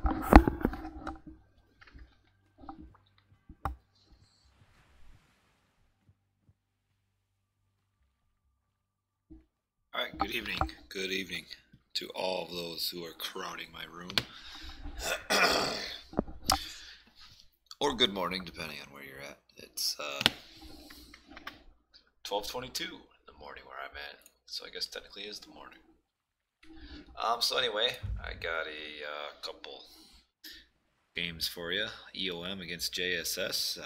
Alright, good evening. Good evening to all of those who are crowding my room. Or good morning, depending on where you're at. It's 12:22 in the morning where I'm at, so I guess technically it is the morning. So anyway, I got a couple games for you. EoM against JSS.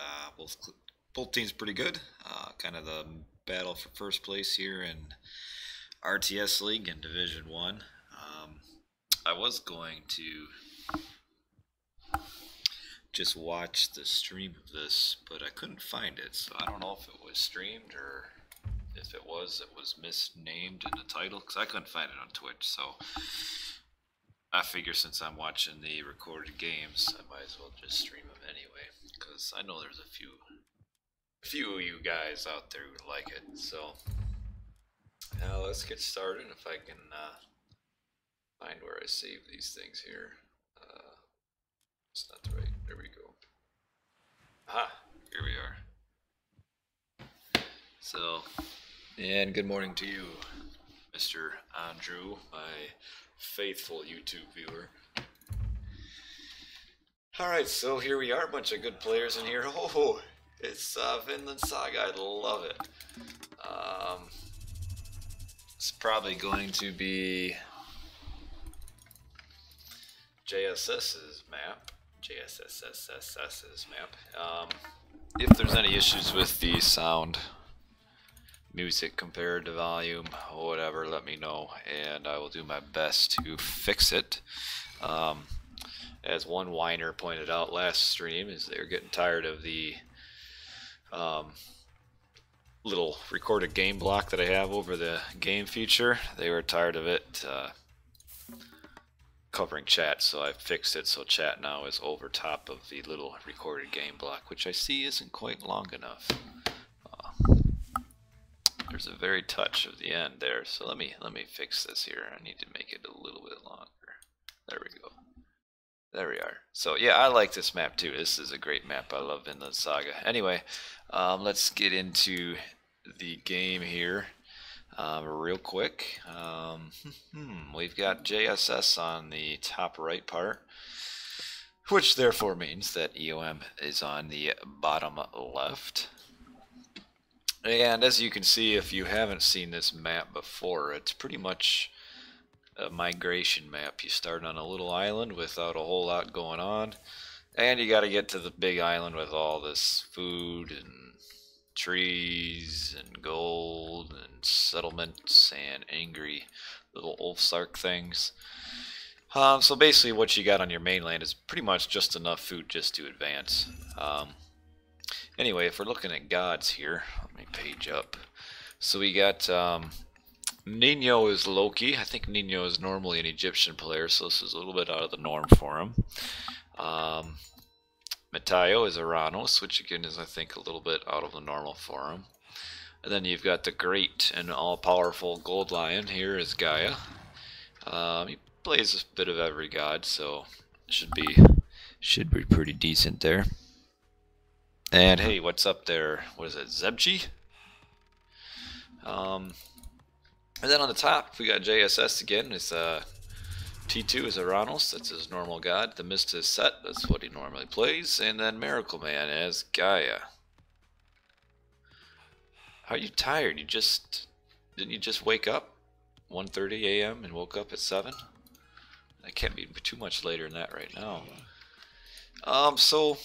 Both teams pretty good. Kind of the battle for first place here in RTS League in Division 1. I was going to just watch the stream of this, but I couldn't find it, so I don't know if it was streamed or if it was misnamed in the title, because I couldn't find it on Twitch. So I figure since I'm watching the recorded games, I might as well just stream them anyway, because I know there's a few of you guys out there who like it. So now let's get started. If I can find where I save these things here. It's not the right. There we go. Aha, here we are. So, and good morning to you, Mr. Andrew, my faithful YouTube viewer. Alright, so here we are, a bunch of good players in here. Oh, it's Vinland Saga, I love it. It's probably going to be JSS's map. JSS's map. If there's any issues with the sound, music compared to volume, or whatever, let me know, and I will do my best to fix it. As one whiner pointed out last stream, is they're getting tired of the little recorded game block that I have over the game feature. They were tired of it covering chat, so I fixed it so chat now is over top of the little recorded game block, which I see isn't quite long enough. There's a very touch of the end there, so let me fix this here. I need to make it a little bit longer. There we go. There we are. So yeah, I like this map too. This is a great map. I love Vinland Saga. Anyway, let's get into the game here. Real quick, we've got JSS on the top right part, which therefore means that EoM is on the bottom left. And as you can see, if you haven't seen this map before, it's pretty much a migration map. You start on a little island without a whole lot going on, and you got to get to the big island with all this food and trees and gold and settlements and angry little Ulfsark things. So basically what you got on your mainland is pretty much just enough food just to advance. Anyway, if we're looking at gods here, let me page up. So we got Nino is Loki. I think Nino is normally an Egyptian player, so this is a little bit out of the norm for him. Matayo is Aranos, which again is, I think, a little bit out of the normal for him. And then you've got the great and all-powerful Gold Lion. Here is Gaia. He plays a bit of every god, so should be pretty decent there. And hey, what's up there? What is it, Zebchi? And then on the top, we got JSS again. It's T2 is Aranos, that's his normal god. The Mist is Set, that's what he normally plays. And then Miracle Man as Gaia. How are you tired? Didn't you just wake up 1:30 a.m. and woke up at 7? That can't be too much later than that right now. So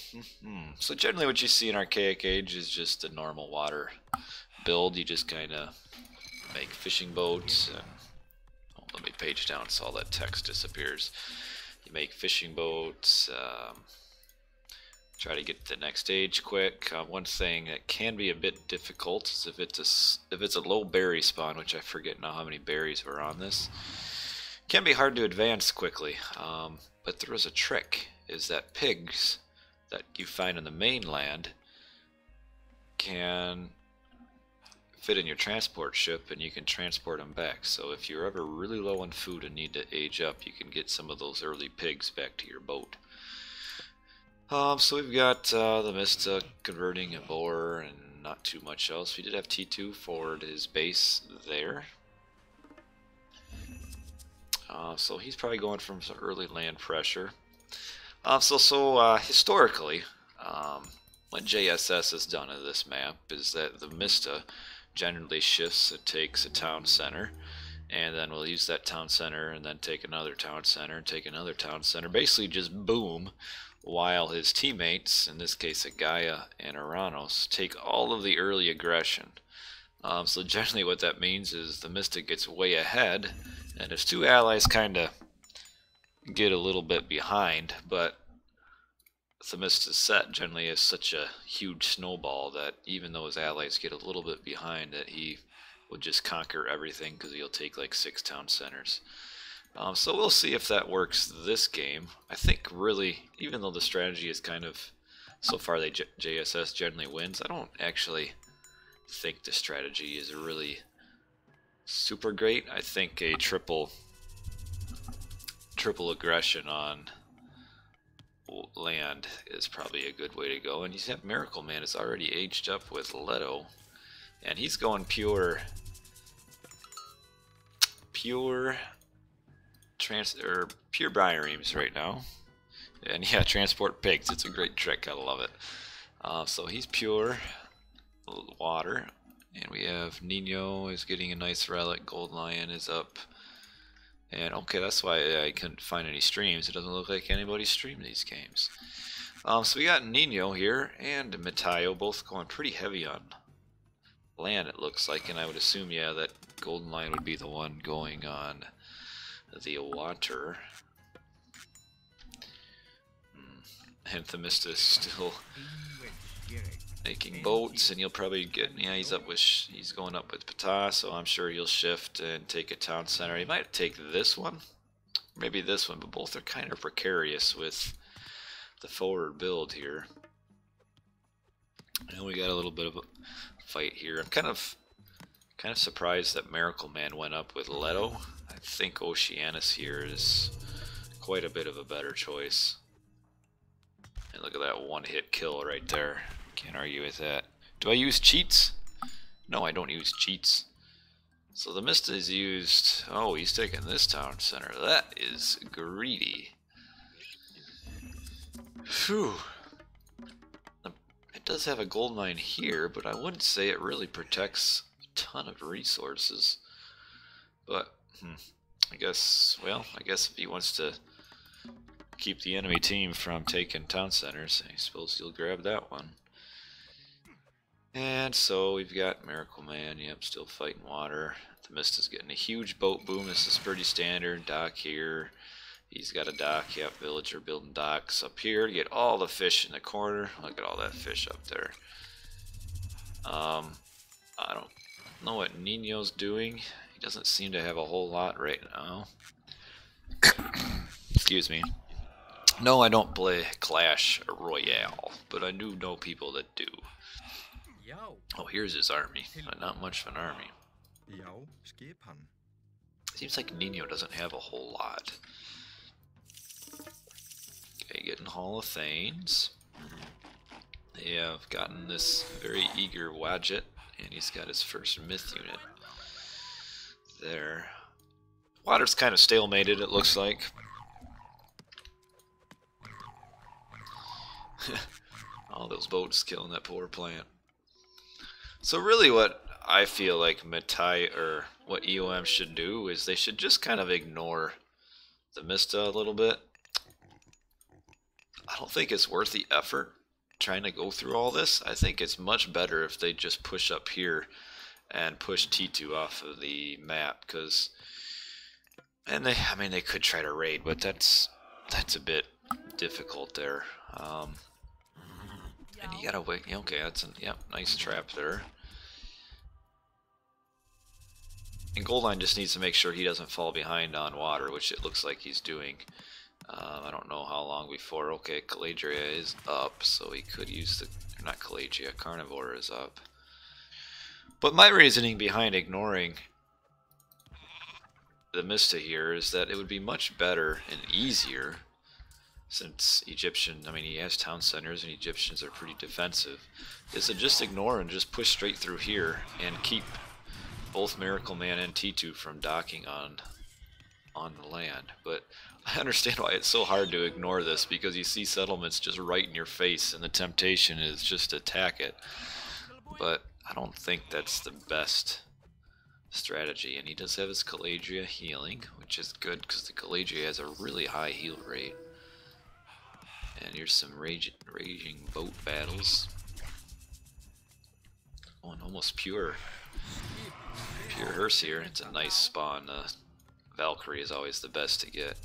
generally what you see in Archaic Age is just a normal water build. You just kind of make fishing boats and let me page down so all that text disappears. You make fishing boats, try to get to the next stage quick. One thing that can be a bit difficult is if it's a low berry spawn, which I forget now how many berries were on this. It can be hard to advance quickly, but there is a trick, is that pigs that you find in the mainland can fit in your transport ship, and you can transport them back. So if you're ever really low on food and need to age up, you can get some of those early pigs back to your boat. So we've got the Mista converting a boar and not too much else. We did have T2 forward his base there. So he's probably going from some early land pressure. Historically, what JSS has done in this map is that the Mista generally shifts and takes a town center, and then we'll use that town center and then take another town center and take another town center. Basically just boom, while his teammates, in this case Gaia and Uranus, take all of the early aggression. So generally what that means is the Mystic gets way ahead, and his two allies kind of get a little bit behind, but Themista's set generally is such a huge snowball that even though his allies get a little bit behind, that he will just conquer everything because he'll take like 6 town centers. So we'll see if that works this game. I think really, even though the strategy is kind of, so far JSS generally wins, I don't actually think the strategy is really super great. I think a triple aggression on land is probably a good way to go. And you have Miracle Man is already aged up with Leto, and he's going pure Briareams right now. And yeah, transport pigs, it's a great trick, I love it. So he's pure water, and we have Nino is getting a nice relic, Gold Lion is up. And okay, that's why I couldn't find any streams. It doesn't look like anybody streamed these games. So we got Nino here and Matayo both going pretty heavy on land, it looks like. And I would assume, yeah, that Golden Lion would be the one going on the water. And Themista is still making boats, and he'll probably get, yeah, he's going up with Ptah, so I'm sure he'll shift and take a town center. He might take this one, maybe this one, but both are kind of precarious with the forward build here. And we got a little bit of a fight here. I'm kind of surprised that Miracle Man went up with Leto. I think Oceanus here is quite a bit of a better choice. And look at that one-hit kill right there. Can't argue with that. Do I use cheats? No, I don't use cheats. So the Mista is used. Oh, he's taking this town center. That is greedy. Phew. It does have a gold mine here, but I wouldn't say it really protects a ton of resources. But, I guess if he wants to keep the enemy team from taking town centers, I suppose he'll grab that one. And so we've got Miracle Man, yep, still fighting water. The Mista's getting a huge boat boom. This is pretty standard. Dock here. He's got a dock, yep, villager building docks up here to get all the fish in the corner. Look at all that fish up there. I don't know what Nino's doing. He doesn't seem to have a whole lot right now. Excuse me. No, I don't play Clash Royale, but I do know people that do. Oh, here's his army, but not much of an army. Seems like Nino doesn't have a whole lot. Okay, getting Hall of Thanes. They have gotten this very eager Wadjet, and he's got his first myth unit there. Water's kind of stalemated, it looks like. All those boats killing that poor plant. So really what I feel like what EoM should do is they should just kind of ignore the Mista a little bit. I don't think it's worth the effort trying to go through all this. I think it's much better if they just push up here and push T2 off of the map, because they could try to raid, but that's a bit difficult there. And you gotta wait. Okay, that's nice trap there. And Goldline just needs to make sure he doesn't fall behind on water, which it looks like he's doing. I don't know how long before. Okay, Caladria is up, so he could use not Caladria, Carnivore is up. But my reasoning behind ignoring the Mista here is that it would be much better and easier, since Egyptian, I mean, he has town centers and Egyptians are pretty defensive, is to just ignore and just push straight through here and keep both Miracle Man and T2 from docking on the land. But I understand why it's so hard to ignore this, because you see settlements just right in your face and the temptation is just to attack it. But I don't think that's the best strategy. And he does have his Caladria healing, which is good because the Caladria has a really high heal rate. And here's some raging boat battles. Oh, and almost pure hearse here. It's a nice spawn. Valkyrie is always the best to get.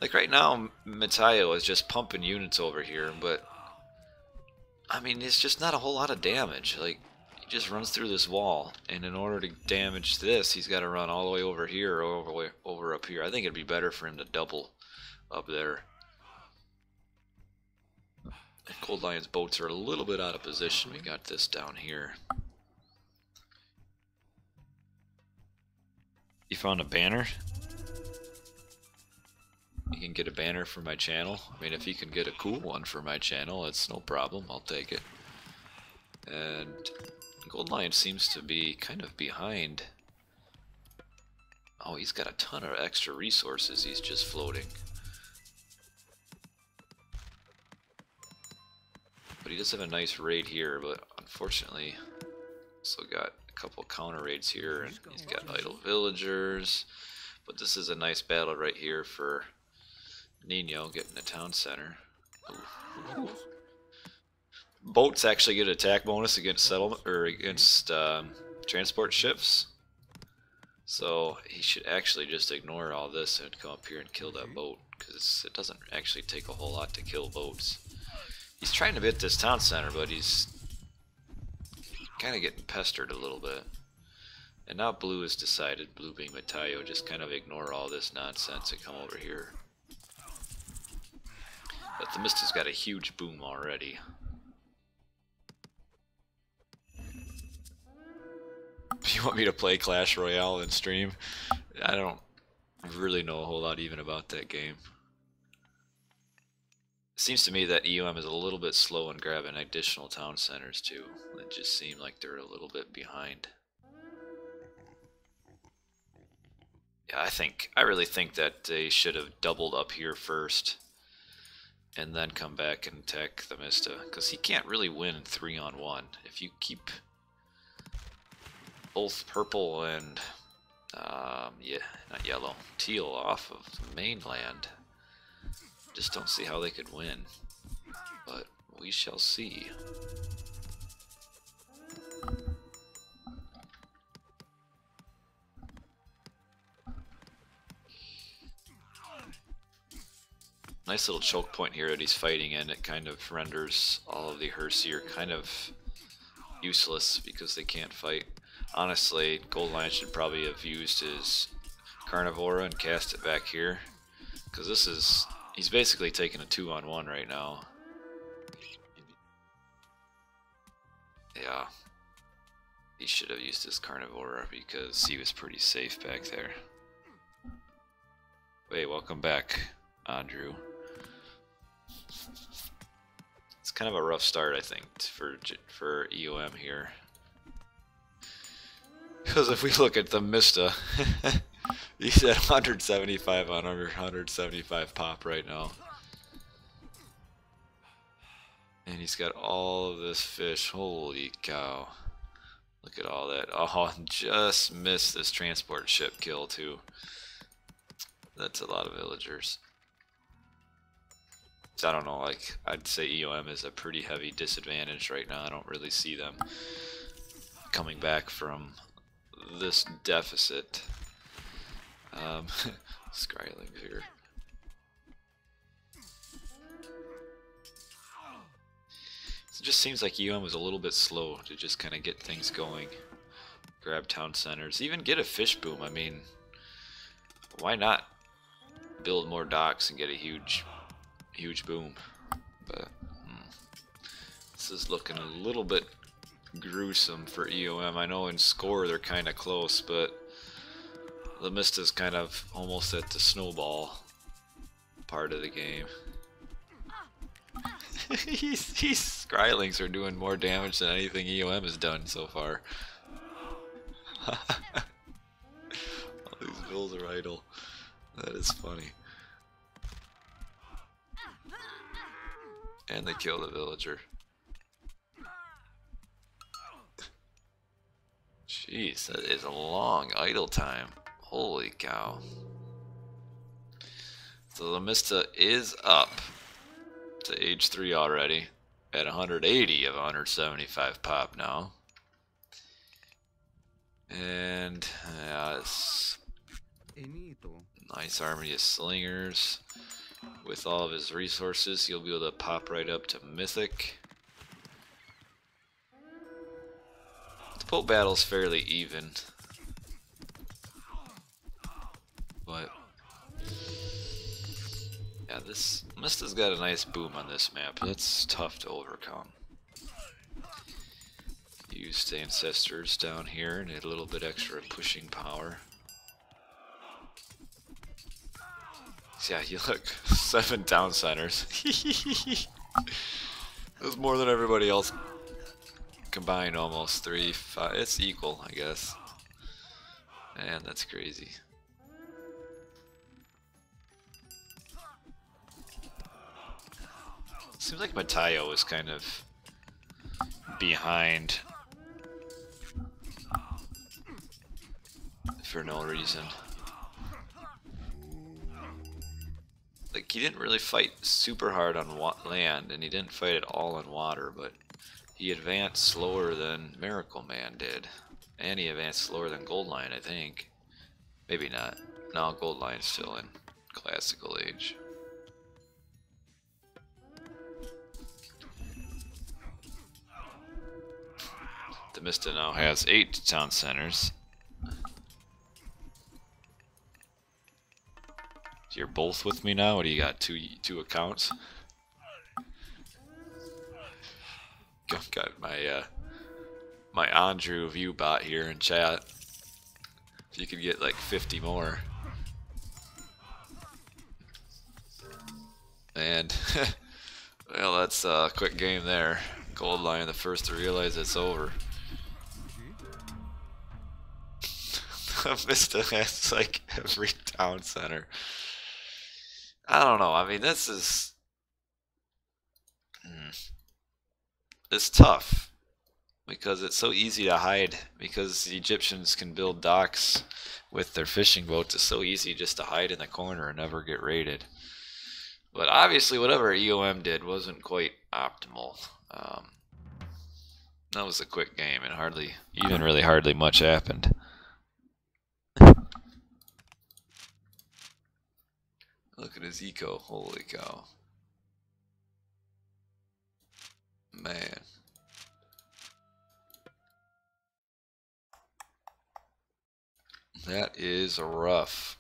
Like right now, Matayo is just pumping units over here, but I mean, it's just not a whole lot of damage. Like, he just runs through this wall, and in order to damage this, he's got to run all the way over here or over up here. I think it'd be better for him to double up there. Cold Lion's boats are a little bit out of position. We got this down here. You found a banner? You can get a banner for my channel. I mean, if you can get a cool one for my channel, it's no problem. I'll take it. And Gold Lion seems to be kind of behind. Oh, he's got a ton of extra resources he's just floating. But he does have a nice raid here, but unfortunately also got a couple counter raids here, and he's got idle villagers. But this is a nice battle right here for Nino getting the town center. Ooh. Boats actually get an attack bonus against settlement or against transport ships. So he should actually just ignore all this and come up here and kill that boat, because it doesn't actually take a whole lot to kill boats. He's trying to hit this town center, but he's kind of getting pestered a little bit. And now blue has decided, blue being Matayo, just kind of ignore all this nonsense and come over here. But the Mista's got a huge boom already. If you want me to play Clash Royale and stream, I don't really know a whole lot even about that game. It seems to me that EoM is a little bit slow in grabbing additional town centers too. It just seemed like they're a little bit behind. Yeah, I really think that they should have doubled up here first and then come back and attack the Mista, because he can't really win 3-on-1. If you keep both purple and yeah, not yellow, teal off of the mainland, just don't see how they could win, but we shall see. Nice little choke point here that he's fighting in. It kind of renders all of the Herseer kind of useless because they can't fight. Honestly, Gold Lion should probably have used his Carnivora and cast it back here, because this is, he's basically taking a 2-on-1 right now. Yeah, he should have used his Carnivora because he was pretty safe back there. Hey, welcome back, Andrew. It's kind of a rough start, I think, for EoM here. Because if we look at the Mista, he's at 175 on 175 pop right now. And he's got all of this fish. Holy cow. Look at all that. Oh, just missed this transport ship kill too. That's a lot of villagers. So I don't know, like, I'd say EoM is a pretty heavy disadvantage right now. I don't really see them coming back from this deficit. Skylings here. It just seems like EoM was a little bit slow to just kind of get things going. Grab town centers, even get a fish boom. I mean, why not build more docks and get a huge boom? But this is looking a little bit gruesome for EoM. I know in score they're kind of close, but the Mista's kind of almost at the snowball part of the game. These Skrylings are doing more damage than anything EoM has done so far. All these bills are idle. That is funny. And they kill the villager. Jeez, that is a long idle time. Holy cow. So the Mista is up to age 3 already. At 180 of 175 pop now. And yeah, it's nice army of slingers. With all of his resources, he'll be able to pop right up to Mythic. The Pope battle's fairly even. But yeah, this Mista's got a nice boom on this map. That's tough to overcome. Used Ancestors down here and a little bit extra pushing power. Yeah, you look, 7 town centers. That's more than everybody else combined almost. 3, 5, it's equal, I guess. Man, that's crazy. Seems like Matayo is kind of behind for no reason. Like, he didn't really fight super hard on land, and he didn't fight at all on water, but he advanced slower than Miracle Man did. And he advanced slower than Goldline, I think. Maybe not. No, Goldline's still in Classical Age. The Mista now has 8 town centers. You're both with me now? What do you got? Two accounts? Got my my Andrew view bot here in chat. If you could get like 50 more. And well, that's a quick game there. Goldline the first to realize it's over. Mista has like every town center. I don't know. I mean, this is it's tough because it's so easy to hide. Because the Egyptians can build docks with their fishing boats, it's so easy just to hide in the corner and never get raided. But obviously, whatever EoM did wasn't quite optimal. That was a quick game, and hardly much happened. Look at his eco, holy cow. Man. That is rough.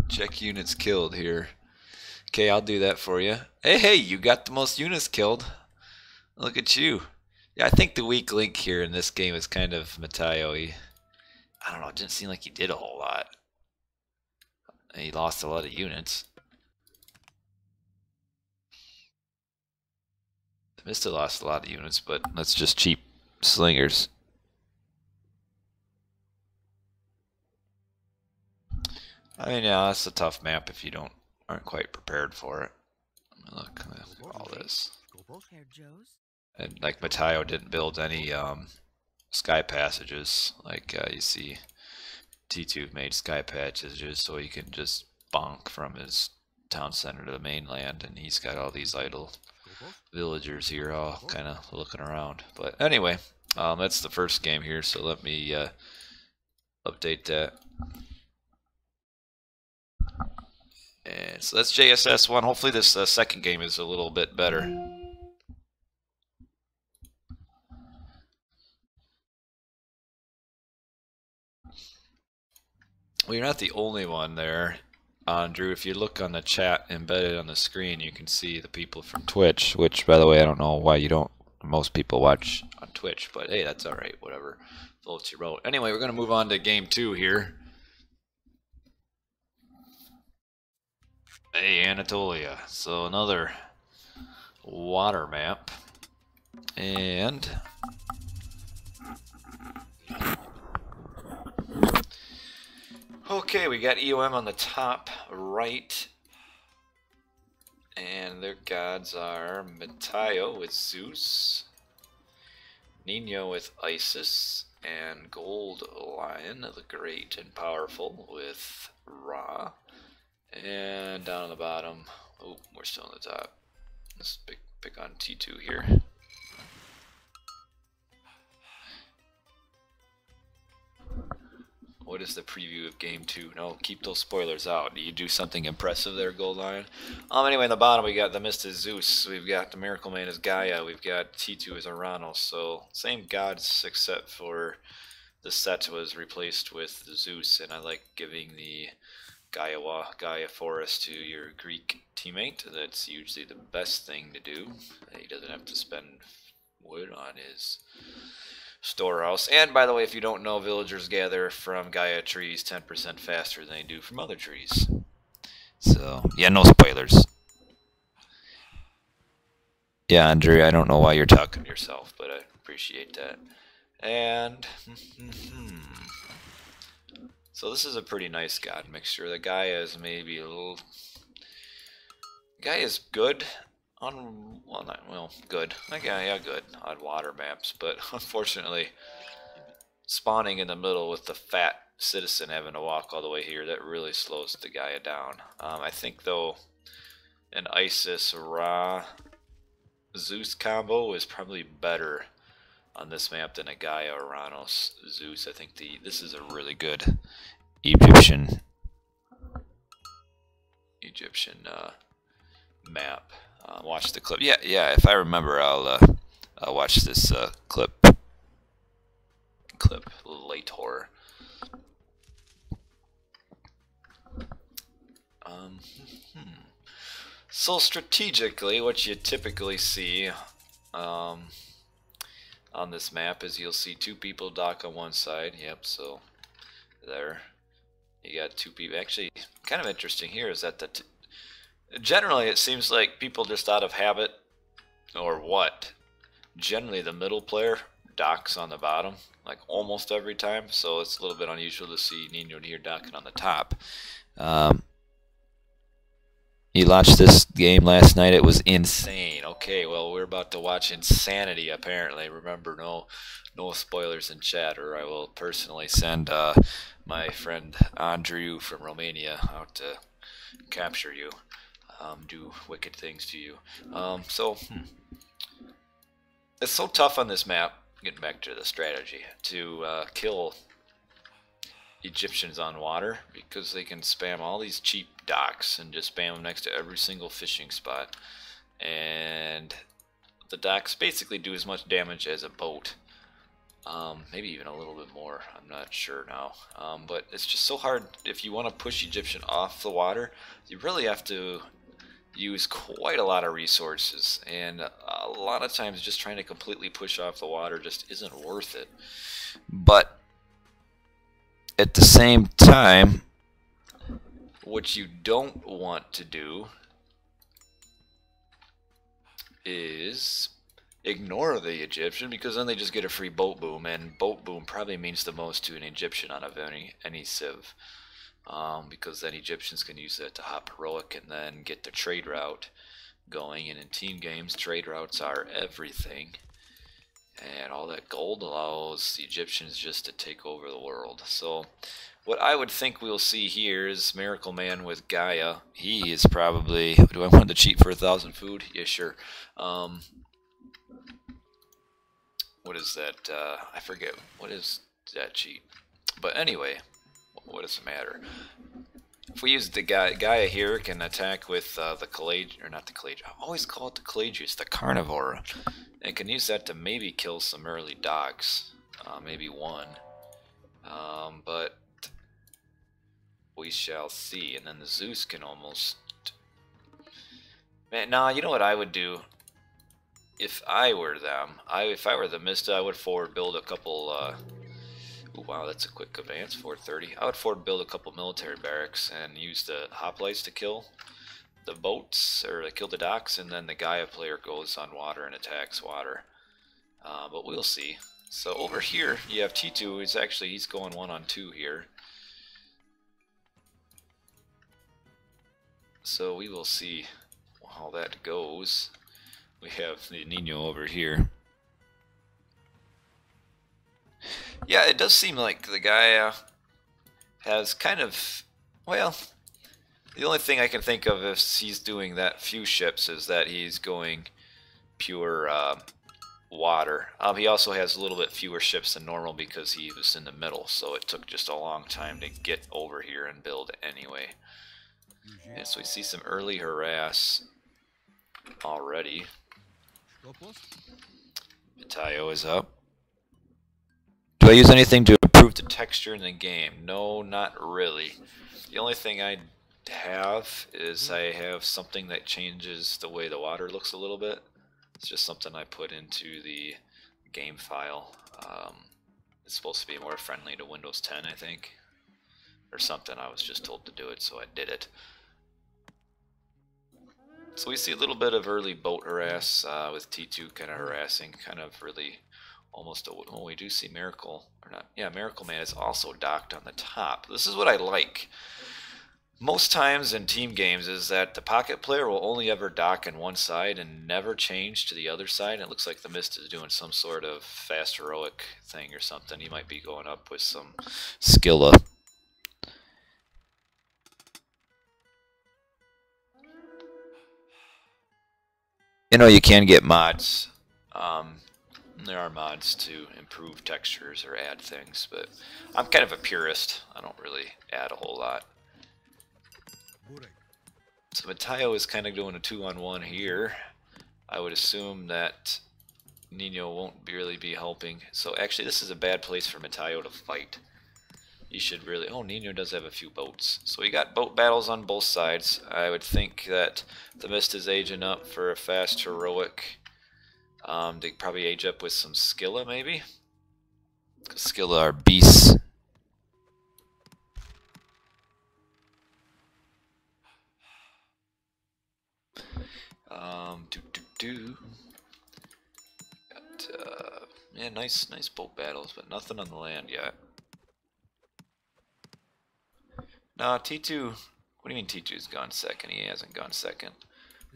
Check units killed here. Okay, I'll do that for you. Hey, you got the most units killed. Look at you. Yeah, I think the weak link here in this game is kind of Matayo. I don't know, it didn't seem like he did a whole lot. He lost a lot of units. The Mista lost a lot of units, but that's just cheap slingers. I mean, yeah, that's a tough map if you aren't quite prepared for it. Look at all this. And like Matayo didn't build any sky passages. Like you see, T2 made sky passages so he can just bonk from his town center to the mainland, and he's got all these idle villagers here all kind of looking around. But anyway, that's the first game here, so let me update that. And so that's JSS 1. Hopefully this second game is a little bit better. Well, you're not the only one there, Andrew. If you look on the chat embedded on the screen, you can see the people from Twitch, which, by the way, I don't know why you don't most people watch on Twitch, but hey, that's all right. Whatever floats your boat. Anyway, we're gonna move on to game 2 here. Hey, Anatolia. So another water map, and okay, we got EoM on the top right, and their gods are Metaio with Zeus, Nino with Isis, and Gold Lion, the Great and Powerful, with Ra. And down on the bottom, oh, we're still on the top. Let's pick on T2 here. What is the preview of game 2? No, keep those spoilers out. Do you do something impressive there, Gold Lion? Anyway, in the bottom we got the Mist as Zeus. We've got the Miracle Man as Gaia. We've got T2 as Uranus. So same gods, except for the set was replaced with the Zeus, and I like giving the Gaia Forest to your Greek teammate. That's usually the best thing to do. He doesn't have to spend wood on his storehouse. And by the way, if you don't know, villagers gather from Gaia trees 10% faster than they do from other trees. So, yeah, no spoilers. Yeah, Andre, I don't know why you're talking to yourself, but I appreciate that. And so this is a pretty nice god mixture. The Gaia is maybe a little... Gaia is good on... well, not... well, good. Yeah, good on water maps, but unfortunately, spawning in the middle with the fat citizen having to walk all the way here, that really slows the Gaia down. I think, though, an Isis Ra Zeus combo is probably better on this map than a Gaia Uranus Zeus. I think this is a really good Egyptian map. Watch the clip. Yeah. If I remember, I'll watch this clip later. So strategically, what you typically see on this map is you'll see 2 people dock on one side. Yep. So there. You got 2 people. Actually, kind of interesting here is that generally it seems like people just out of habit or what. Generally, the middle player docks on the bottom, like almost every time. So it's a little bit unusual to see Nino here docking on the top. You launched this game last night. It was insane. Okay, well, we're about to watch insanity, apparently. Remember, no spoilers in chat, or I will personally send my friend Andrew from Romania out to capture you, do wicked things to you. It's so tough on this map, getting back to the strategy, to kill Egyptians on water, because they can spam all these cheap docks and just spam them next to every single fishing spot, and the docks basically do as much damage as a boat, maybe even a little bit more. I'm not sure now, but it's just so hard. If you want to push Egyptian off the water, you really have to use quite a lot of resources, and a lot of times just trying to completely push off the water just isn't worth it. But at the same time, what you don't want to do is ignore the Egyptian, because then they just get a free boat boom, and boat boom probably means the most to an Egyptian out of any civ, because then Egyptians can use that to hop heroic and then get the trade route going, and in team games trade routes are everything, and all that gold allows the Egyptians just to take over the world. So what I would think we'll see here is Miracle Man with Gaia. He is probably... do I want to cheat for 1,000 food? Yeah, sure. What is that? I forget. What is that cheat? But anyway, what does it matter? If we use the Gaia here, can attack with the Calagius, or not the Calagius, I always call it the Calagius, the Carnivore, and can use that to maybe kill some early docks, maybe one, but we shall see. And then the Zeus can almost... Man, nah, you know what I would do? if I were them, if I were the Mista, I would forward build a couple. Ooh, wow, that's a quick advance. 430. I would forward build a couple military barracks and use the hoplites to kill the boats or to kill the docks, and then the Gaia player goes on water and attacks water. But we'll see. So over here you have T2. He's going 1-on-2 here. So we will see how that goes. We have the Nino over here. Yeah, it does seem like the guy has kind of, well, the only thing I can think of if he's doing that few ships is that he's going pure water. He also has a little bit fewer ships than normal because he was in the middle, so it took just a long time to get over here and build anyway. And so we see some early harass already. Matayo is up. Do I use anything to improve the texture in the game? No, not really. The only thing I have is I have something that changes the way the water looks a little bit. It's just something I put into the game file. It's supposed to be more friendly to Windows 10, I think. Or something. I was just told to do it, so I did it. So we see a little bit of early boat harass with T2 kind of harassing, kind of really almost. Oh, we do see Miracle, or not? Yeah, Miracle Man is also docked on the top. This is what I like. Most times in team games is that the pocket player will only ever dock on one side and never change to the other side. It looks like the Mist is doing some sort of fast heroic thing or something. He might be going up with some Skilla. You know, you can get mods. There are mods to improve textures or add things, but I'm kind of a purist. I don't really add a whole lot. So Matayo is kind of doing a 2-on-1 here. I would assume that Nino won't really be helping. So actually this is a bad place for Matayo to fight. You should really... Oh, Nino does have a few boats. So we got boat battles on both sides. I would think that the Mist is aging up for a fast heroic. They probably age up with some Skilla maybe. Skilla are beasts. Got, yeah, nice boat battles, but nothing on the land yet. No, T2. What do you mean T2's gone second? He hasn't gone second.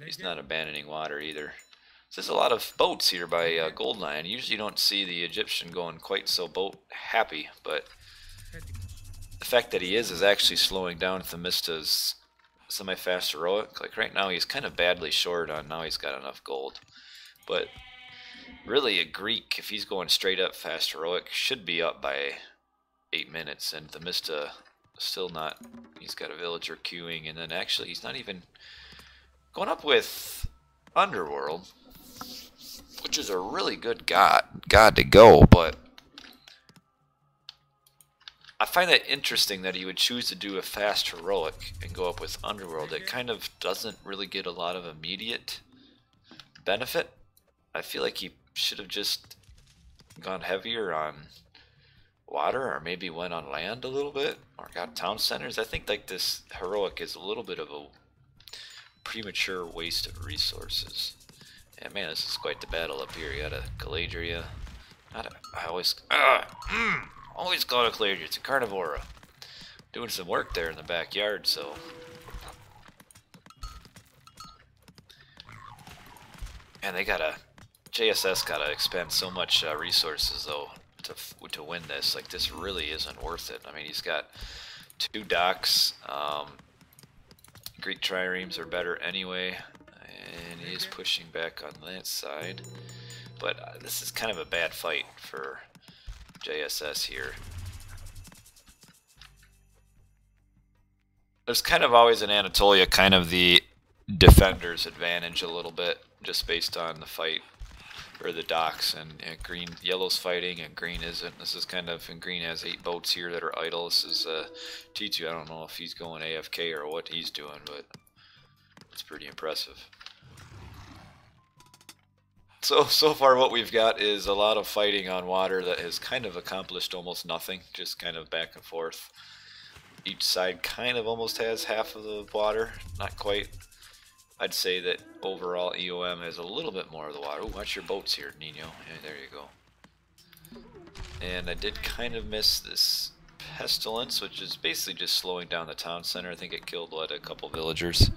He's not abandoning water either. There's a lot of boats here by Gold Lion. Usually you don't see the Egyptian going quite so boat happy, but the fact that he is actually slowing down Themista's semi-fast heroic. Like right now he's kind of badly short on, now he's got enough gold. But really a Greek, if he's going straight up fast heroic, should be up by 8 minutes, and Themista still not. He's got a villager queuing, and then actually he's not even going up with Underworld, which is a really good god to go, but I find that interesting that he would choose to do a fast heroic and go up with Underworld. It kind of doesn't really get a lot of immediate benefit. I feel like he should have just gone heavier on water, or maybe went on land a little bit, or got town centers. I think like this heroic is a little bit of a premature waste of resources. Yeah, man, this is quite the battle up here. You got a Caladria. I always call it a Caladria. It's a Carnivora. Doing some work there in the backyard, so. And they gotta, JSS gotta expend so much resources though to win this. Like, this really isn't worth it. I mean, he's got 2 docks. Greek triremes are better anyway, and he is pushing back on that side. But this is kind of a bad fight for JSS here. There's kind of always in Anatolia kind of the defender's advantage a little bit, just based on the fight, or the docks, and yellow's fighting and green isn't. This is kind of, and green has 8 boats here that are idle. This is T2. I don't know if he's going AFK or what he's doing, but it's pretty impressive. So far what we've got is a lot of fighting on water that has kind of accomplished almost nothing, just kind of back and forth. Each side kind of almost has half of the water, not quite. I'd say that overall EoM has a little bit more of the water. Ooh, watch your boats here, Nino. Yeah, there you go. And I did kind of miss this pestilence, which is basically just slowing down the town center. I think it killed, what, a couple villagers.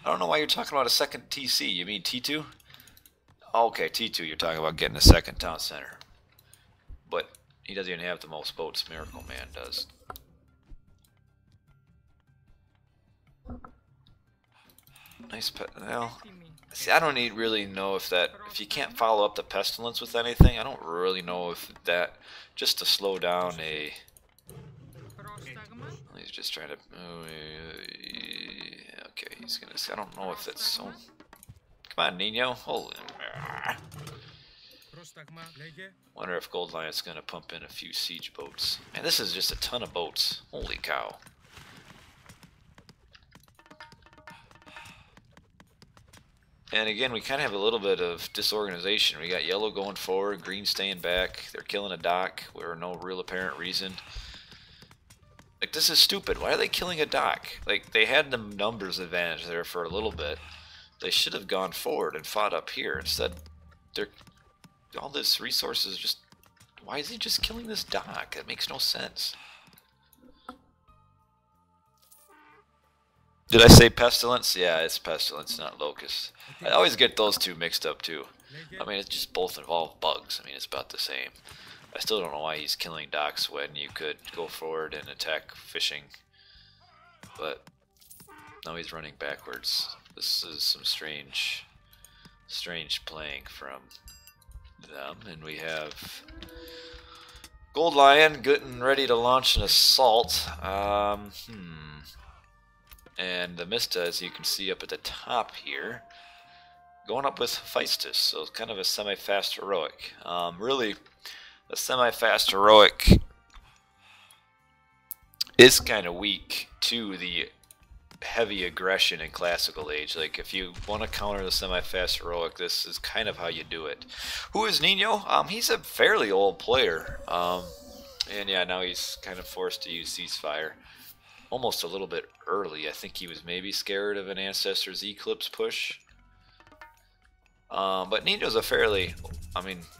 I don't know why you're talking about a second TC. You mean T2? Okay, T2, you're talking about getting a second town center. But he doesn't even have the most boats. Miracle Man does. Nice pet. Well, see, I don't really know if you can't follow up the pestilence with anything. I don't really know if that, just to slow down a. He's just trying to. Okay, he's gonna. I don't know if that's so. Come on, Nino. Holy. Wonder if Gold Lion's gonna pump in a few siege boats. Man, this is just a ton of boats. Holy cow. And again, we kind of have a little bit of disorganization. We got yellow going forward, green staying back. They're killing a dock for no real apparent reason. Like, this is stupid. Why are they killing a dock? Like, they had the numbers advantage there for a little bit. They should have gone forward and fought up here. Instead, they're all this resources just. Why is he just killing this dock? That makes no sense. Did I say pestilence? Yeah, it's pestilence, not locust. I always get those two mixed up too. I mean, it's just both involve bugs. I mean, it's about the same. I still don't know why he's killing docks when you could go forward and attack fishing. But now he's running backwards. This is some strange playing from them. And we have Gold Lion getting ready to launch an assault. And the Mista, as you can see up at the top here, going up with Feistus, so it's kind of a semi-fast heroic. Really, the semi-fast heroic is kind of weak to the heavy aggression in Classical Age. Like, if you want to counter the semi-fast heroic, this is kind of how you do it. Who is Nino? He's a fairly old player. And yeah, now he's kind of forced to use Ceasefire. Almost a little bit early. I think he was maybe scared of an Ancestor's Eclipse push. But Nino's a fairly,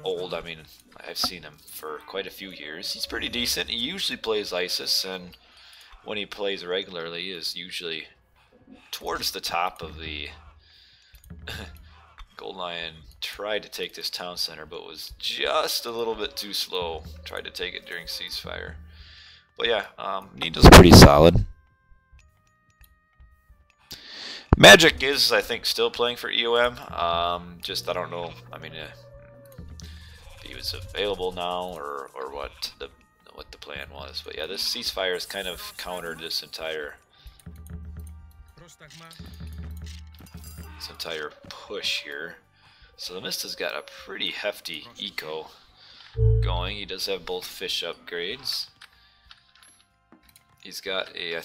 old. I've seen him for quite a few years. He's pretty decent. He usually plays Isis, and when he plays regularly is usually towards the top of the. Gold Lion tried to take this town center, but was just a little bit too slow. Tried to take it during Ceasefire. But yeah, Nino's pretty solid. Magic is, I think, still playing for EoM. Just, I don't know, if he was available now or what the plan was. But yeah, this Ceasefire has kind of countered this entire push here. So the Mista's got a pretty hefty eco going. He does have both fish upgrades. He's got a,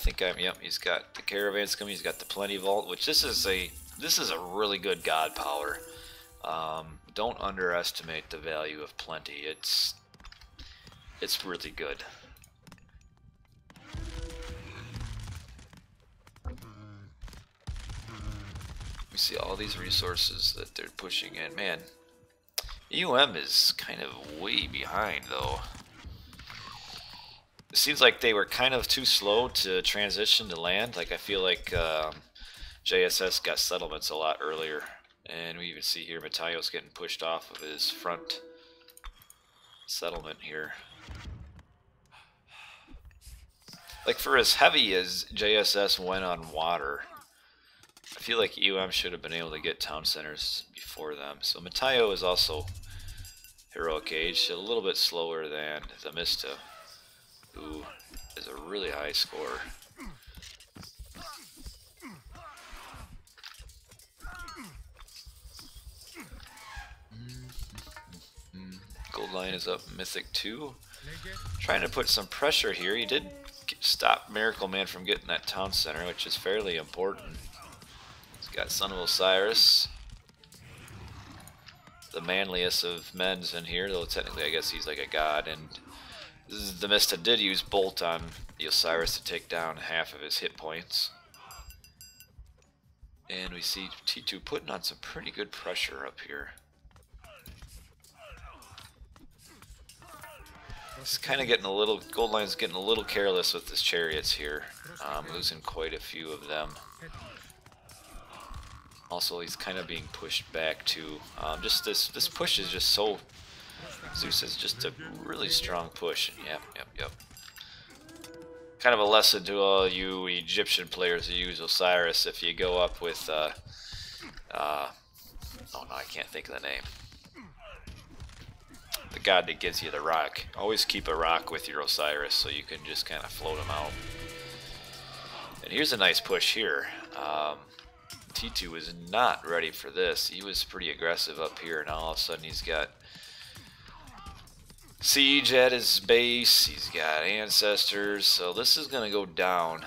he's got the caravans coming. He's got the Plenty Vault, which this is a really good god power. Don't underestimate the value of Plenty. It's really good. We see all these resources that they're pushing in. Man, EoM is kind of way behind though. It seems like they were kind of too slow to transition to land. Like, I feel like JSS got settlements a lot earlier. And we even see here Matayo's getting pushed off of his front settlement here. Like, for as heavy as JSS went on water, I feel like EoM should have been able to get town centers before them. So Matayo is also heroic age, a little bit slower than the Mista, who is a really high score. Gold Lion is up Mythic 2. Trying to put some pressure here. He did stop Miracle Man from getting that town center, which is fairly important. Got Son of Osiris. The manliest of men's in here, though technically I guess he's like a god. And the Mista did use Bolt on the Osiris to take down half of his hit points. And we see T2 putting on some pretty good pressure up here. He's kind of getting a little, Goldline's getting a little careless with his chariots here. Losing quite a few of them. Also, he's kind of being pushed back too. Just this push is just so... Zeus is just a really strong push. Yep. Kind of a lesson to all you Egyptian players who use Osiris. If you go up with... oh no, I can't think of the name. The god that gives you the rock. Always keep a rock with your Osiris so you can just kind of float him out. And here's a nice push here. T2 was not ready for this. He was pretty aggressive up here, and all of a sudden he's got Siege at his base. He's got Ancestors, so this is going to go down.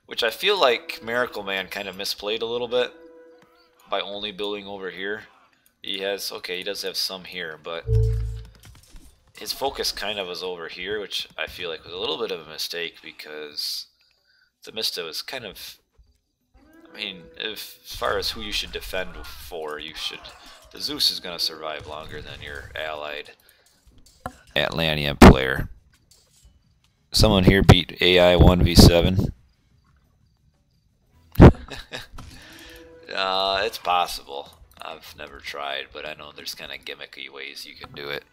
Which I feel like Miracle Man kind of misplayed a little bit by only building over here. He has, okay, he does have some here, but his focus kind of was over here, which I feel like was a little bit of a mistake because the Mista was kind of, I mean, as far as who you should defend for, the Zeus is going to survive longer than your allied Atlantean player. Someone here beat AI 1v7. It's possible. I've never tried, but I know there's kind of gimmicky ways you can do it.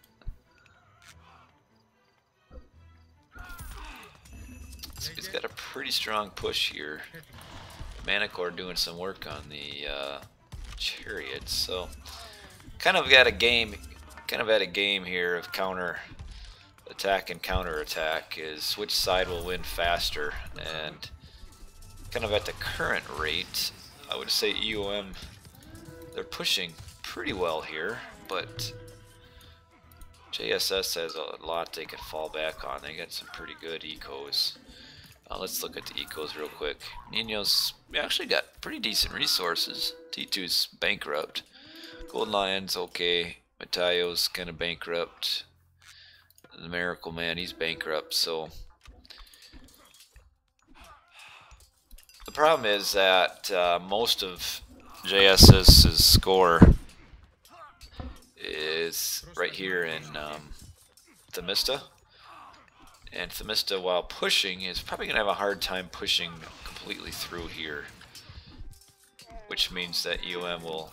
So he's got a pretty strong push here. Manticore doing some work on the chariots, so kind of had a game here of counter attack and counter attack, is which side will win faster. And kind of at the current rate, I would say EoM, they're pushing pretty well here, but JSS has a lot they can fall back on. They got some pretty good ecos. Let's look at the ecos real quick. Nino's actually got pretty decent resources. T2's bankrupt. Gold Lion's okay. Matayo's kind of bankrupt. The Miracle Man, he's bankrupt. So the problem is that most of JSS's score is right here in Themista. And Themista, while pushing, is probably going to have a hard time pushing completely through here. Which means that EoM will...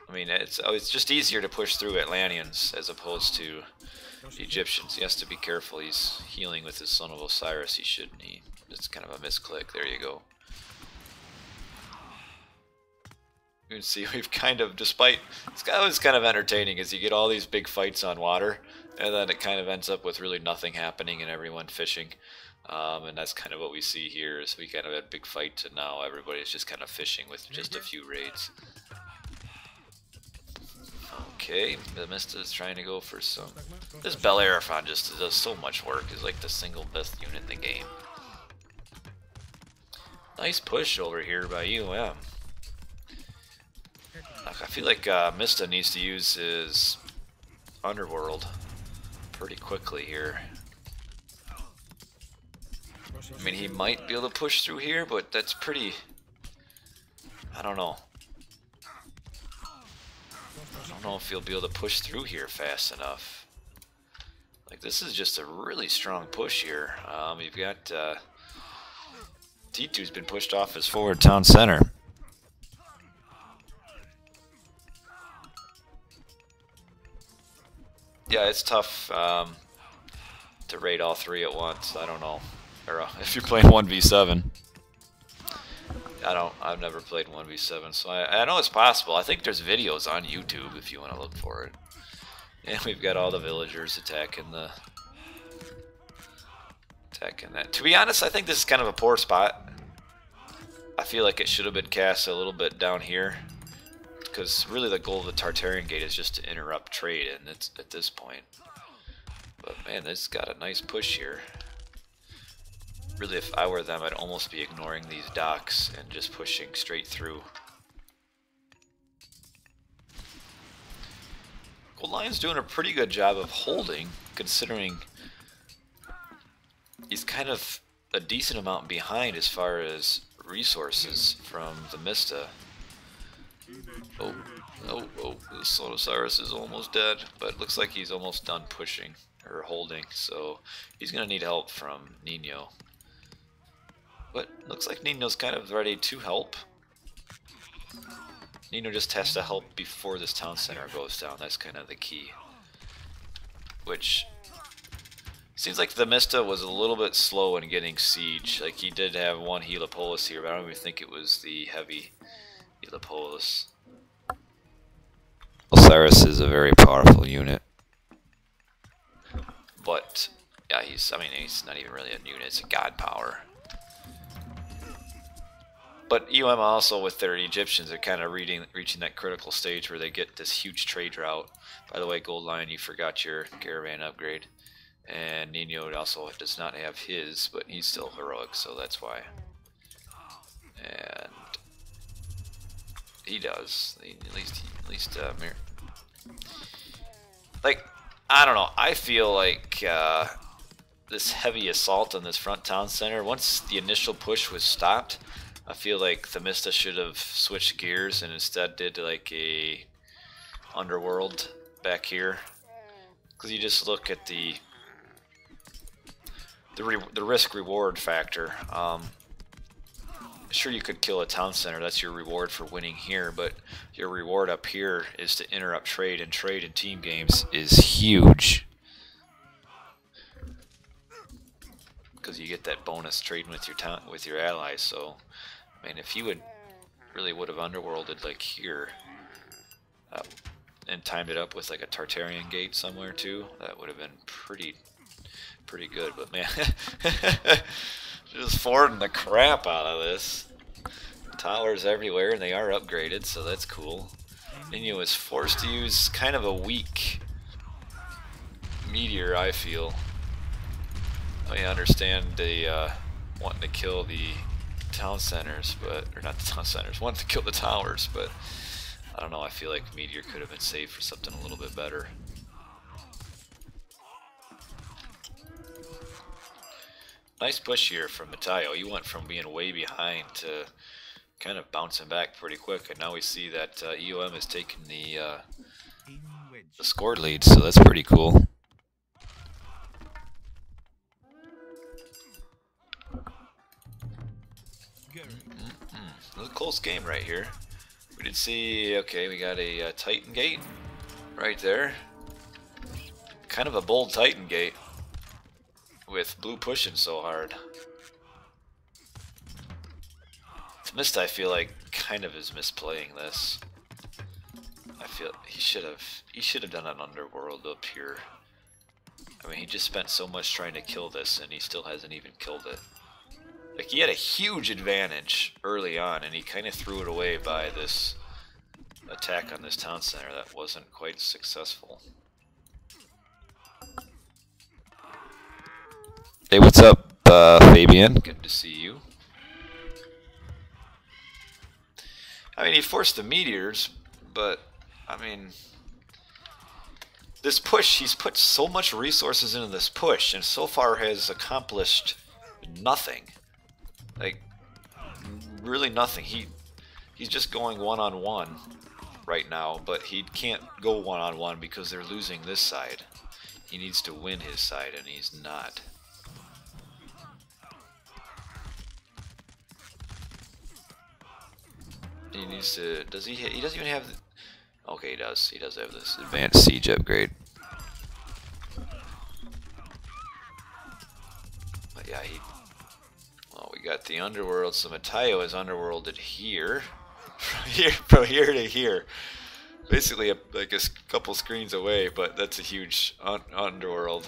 I mean, it's just easier to push through Atlanteans as opposed to the Egyptians. He has to be careful. He's healing with his Son of Osiris. He shouldn't. It's kind of a misclick. There you go. You can see we've kind of, despite... It's always kind of entertaining as you get all these big fights on water. And then it kind of ends up with really nothing happening and everyone fishing. And that's kind of what we see here, is we kind of had big fights and now everybody's just kind of fishing with just a few raids. Okay, the Mista is trying to go for some... This Bellerophon just does so much work. It's like the single best unit in the game. Nice push over here by EoM. I feel like Mista needs to use his Underworld pretty quickly here. I mean, he might be able to push through here, but that's pretty... I don't know. I don't know if he'll be able to push through here fast enough. Like, this is just a really strong push here. You've got... T2's been pushed off his forward town center. Yeah, it's tough to raid all three at once. I don't know. Or if you're playing 1v7. I've never played 1v7, so I know it's possible. I think there's videos on YouTube if you want to look for it. And we've got all the villagers attacking that. To be honest, I think this is kind of a poor spot. I feel like it should have been cast a little bit down here. Because really the goal of the Tartarian Gate is just to interrupt trade, and it's at this point. But man, this got a nice push here. Really, if I were them, I'd almost be ignoring these docks and just pushing straight through. Gold Lion's doing a pretty good job of holding, considering he's kind of a decent amount behind as far as resources from the Mista. Oh, the Sotosaurus is almost dead, but looks like he's almost done pushing, or holding, so he's going to need help from Nino. But looks like Nino's kind of ready to help. Nino just has to help before this town center goes down. That's kind of the key. Which seems like the Mista was a little bit slow in getting siege. Like he did have one Heliopolus here, but I don't even think it was the heavy Heliopolus. Osiris is a very powerful unit. But yeah, he's not even really a unit, it's a god power. But EoM also, with their Egyptians, are kind of reaching that critical stage where they get this huge trade route. By the way, Gold Lion, you forgot your caravan upgrade. And Nino also does not have his, but he's still heroic, so that's why. And he does. At least like, I don't know. I feel like this heavy assault on this front town center, once the initial push was stopped, I feel like the Mista should have switched gears and instead did like a underworld back here. Because you just look at the risk reward factor. Sure, you could kill a town center, that's your reward for winning here, but your reward up here is to interrupt trade, and trade in team games is huge. Because you get that bonus trading with your allies. So I mean, if you would have underworlded like here and timed it up with like a Tartarian gate somewhere too, that would have been pretty good. But man, just fording the crap out of this. Towers everywhere, and they are upgraded, so that's cool. Nino was forced to use kind of a weak meteor, I feel. I understand they wanting to kill the town centers, or not the town centers, wanting to kill the towers, but I don't know, I feel like meteor could have been saved for something a little bit better. Nice push here from Matayo. You went from being way behind to kind of bouncing back pretty quick, and now we see that EoM has taken the score lead, so that's pretty cool. It was a close game right here. We did see, okay, we got a Titan gate right there. Kind of a bold Titan gate with blue pushing so hard. Mista, I feel like, kind of is misplaying this. I feel he should have done an underworld up here. I mean, he just spent so much trying to kill this, and he still hasn't even killed it. Like, he had a huge advantage early on, and he kind of threw it away by this attack on this town center that wasn't quite successful. Hey, what's up, Fabian? Good to see you. I mean, he forced the meteors, but, I mean, this push, he's put so much resources into this push, and so far has accomplished nothing. Like, really nothing. He's just going one-on-one right now, but he can't go one-on-one because they're losing this side. He needs to win his side, and he's not. He needs to, does he doesn't even have, okay, he does have this advanced siege upgrade. But yeah, well, we got the underworld, so Matayo is underworlded here. From here to here. Basically like a couple screens away, but that's a huge underworld.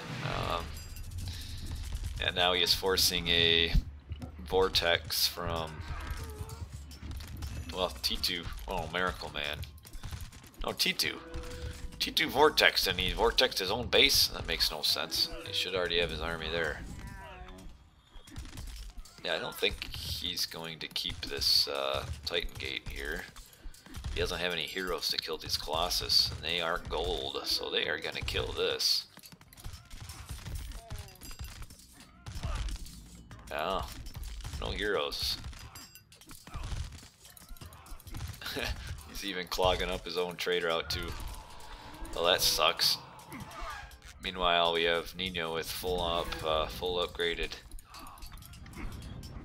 And now he is forcing a vortex from, well, T2, oh, Miracle Man. No, T2 vortexed, and he vortexed his own base? That makes no sense. He should already have his army there. Yeah, I don't think he's going to keep this Titan Gate here. He doesn't have any heroes to kill these Colossus, and they are gold, so they are going to kill this. Yeah, no heroes. He's even clogging up his own trader out too. Well, that sucks. Meanwhile, we have Nino with full upgraded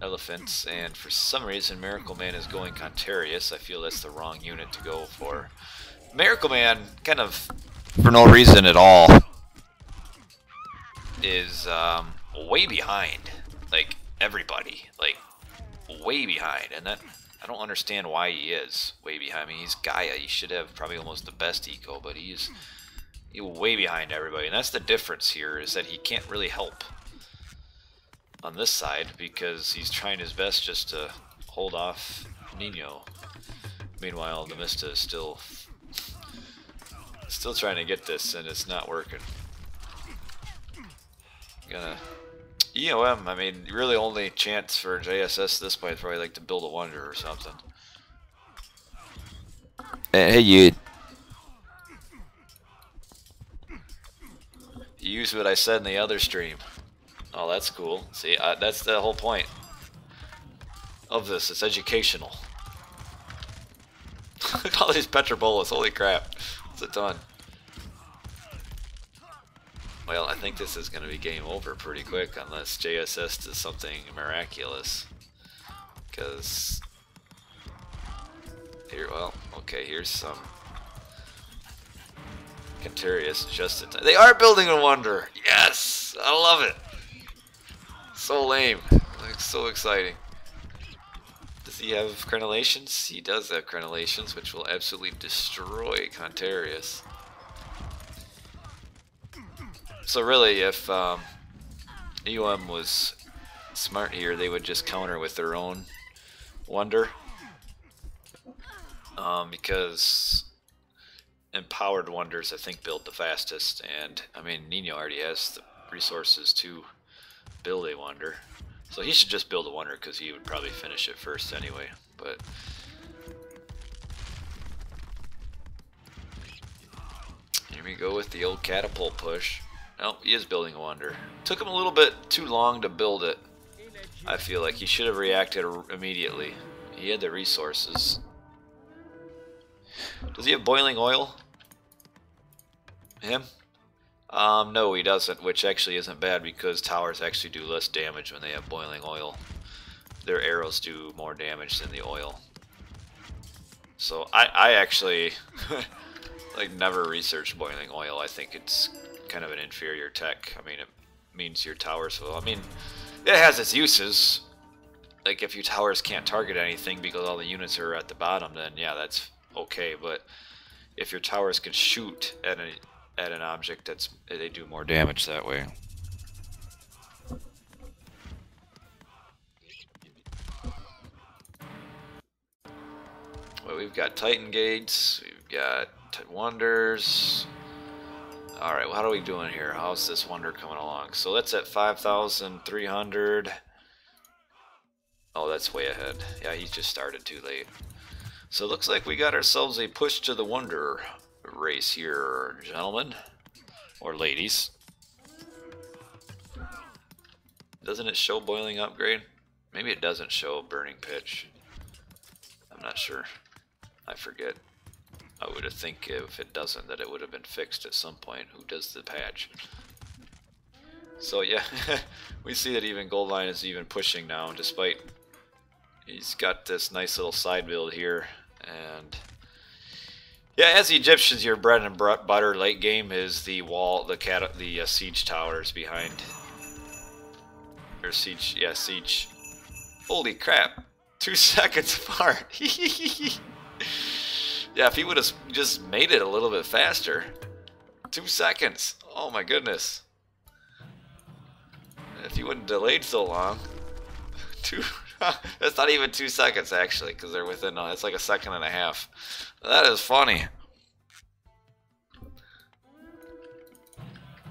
elephants, and for some reason Miracle Man is going Contarius. I feel that's the wrong unit to go for. Miracle Man, kind of for no reason at all, is way behind, like everybody, like way behind, and that I don't understand why he is way behind. I mean, he's Gaia. He should have probably almost the best eco, but he's way behind everybody, and that's the difference here, is that he can't really help on this side because he's trying his best just to hold off Nino. Meanwhile, the Mista is still trying to get this, and it's not working. Gonna EoM, I mean, really only chance for JSS at this point is probably like to build a wonder or something. Hey, you. You used what I said in the other stream. Oh, that's cool. See, that's the whole point of this. It's educational. Look at all these Petrobolas. Holy crap. It's a ton. Well, I think this is going to be game over pretty quick unless JSS does something miraculous. Because here, well, okay, here's some Contarius just in time. They are building a wonder. Yes, I love it. So lame, like so exciting. Does he have crenellations? He does have crenellations, which will absolutely destroy Contarius. So really, if EoM was smart here, they would just counter with their own wonder, because empowered wonders, I think, build the fastest, and I mean, Nino already has the resources to build a wonder, so he should just build a wonder because he would probably finish it first anyway. But here we go with the old catapult push. Oh, he is building a wonder. Took him a little bit too long to build it. I feel like he should have reacted immediately. He had the resources. Does he have boiling oil? Him? No, he doesn't, which actually isn't bad because towers actually do less damage when they have boiling oil. Their arrows do more damage than the oil. So I actually like never researched boiling oil. I think it's kind of an inferior tech. I mean, it means your towers will, I mean, it has its uses. Like if your towers can't target anything because all the units are at the bottom, then yeah, that's okay. But if your towers can shoot at an object, they do more damage that way. Well, we've got Titan Gates, we've got Wonders. Alright, well, how are we doing here? How's this wonder coming along? So that's at 5,300. Oh, that's way ahead. Yeah, he's just started too late. So it looks like we got ourselves a push to the wonder race here, gentlemen. Or ladies. Doesn't it show boiling upgrade? Maybe it doesn't show burning pitch. I'm not sure. I forget. I would have think if it doesn't that it would have been fixed at some point. Who does the patch? So yeah, we see that even Goldline is even pushing now, despite he's got this nice little side build here. And yeah, as the Egyptians, your bread and butter late game is the wall, the siege towers behind. Or siege, yeah, siege. Holy crap! 2 seconds apart. Yeah, if he would have just made it a little bit faster. 2 seconds. Oh my goodness. If he wouldn't have delayed so long. That's not even 2 seconds actually, because they're within, it's like a second and a half. That is funny.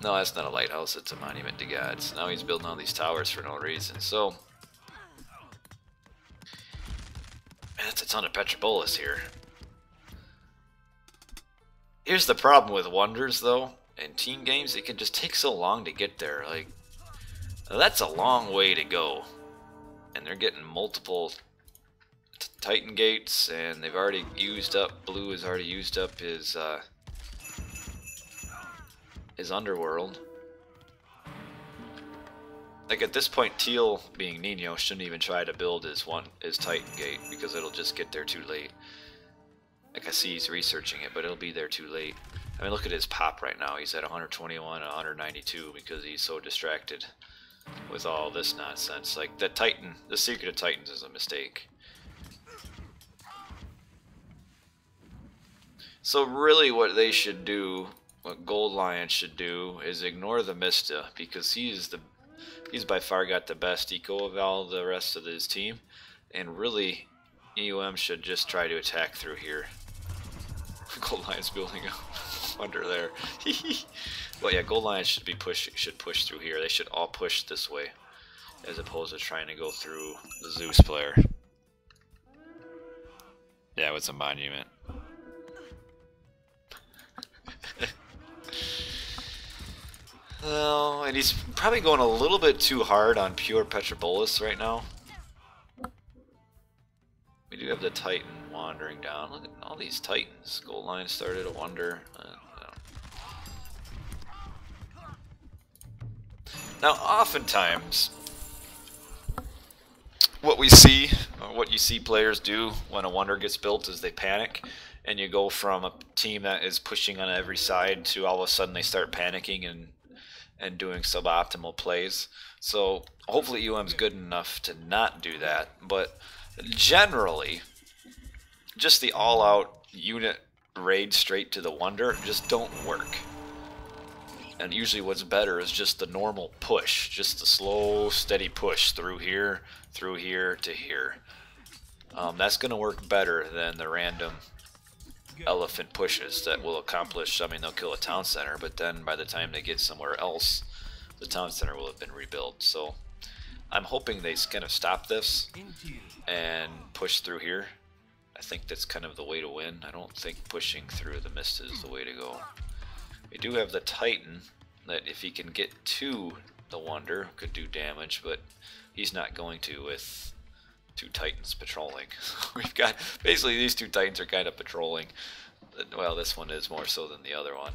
No, that's not a lighthouse, it's a monument to gods. Now he's building all these towers for no reason. So, ton of Petropolis here. Here's the problem with wonders, though. In team games, it can just take so long to get there. Like, that's a long way to go. And they're getting multiple Titan gates, and they've already used up, Blue has already used up his underworld. Like at this point, Teal, being Nino, shouldn't even try to build his Titan gate, because it'll just get there too late. Like I see he's researching it, but it'll be there too late. I mean, look at his pop right now. He's at 121 and 192 because he's so distracted with all this nonsense. Like the Titan, the Secret of Titans is a mistake. So really what they should do, what Gold Lion should do, is ignore the Mista, because he's by far got the best eco of all the rest of his team, and really EoM should just try to attack through here. Gold Lion's building a wonder there. But yeah, Gold Lion should push through here. They should all push this way, as opposed to trying to go through the Zeus player. Yeah, it's a monument. Well, and he's probably going a little bit too hard on pure Petropolis right now. We do have the Titan wandering down. Look at all these Titans. Gold Line started a wonder. Now, oftentimes, what we see, or what you see players do when a wonder gets built, is they panic, and you go from a team that is pushing on every side to all of a sudden they start panicking and doing suboptimal plays. So hopefully EoM's good enough to not do that, but generally just the all-out unit raid straight to the wonder just don't work. And usually what's better is just the normal push, just the slow steady push through here to here. That's gonna work better than the random elephant pushes that will accomplish, I mean, they'll kill a town center, but then by the time they get somewhere else, the town center will have been rebuilt. So I'm hoping they kind of stop this and push through here. I think that's kind of the way to win. I don't think pushing through the mist is the way to go. We do have the Titan that if he can get to the wonder could do damage, but he's not going to with two Titans patrolling. We've got basically these two Titans are kind of patrolling. Well, this one is more so than the other one.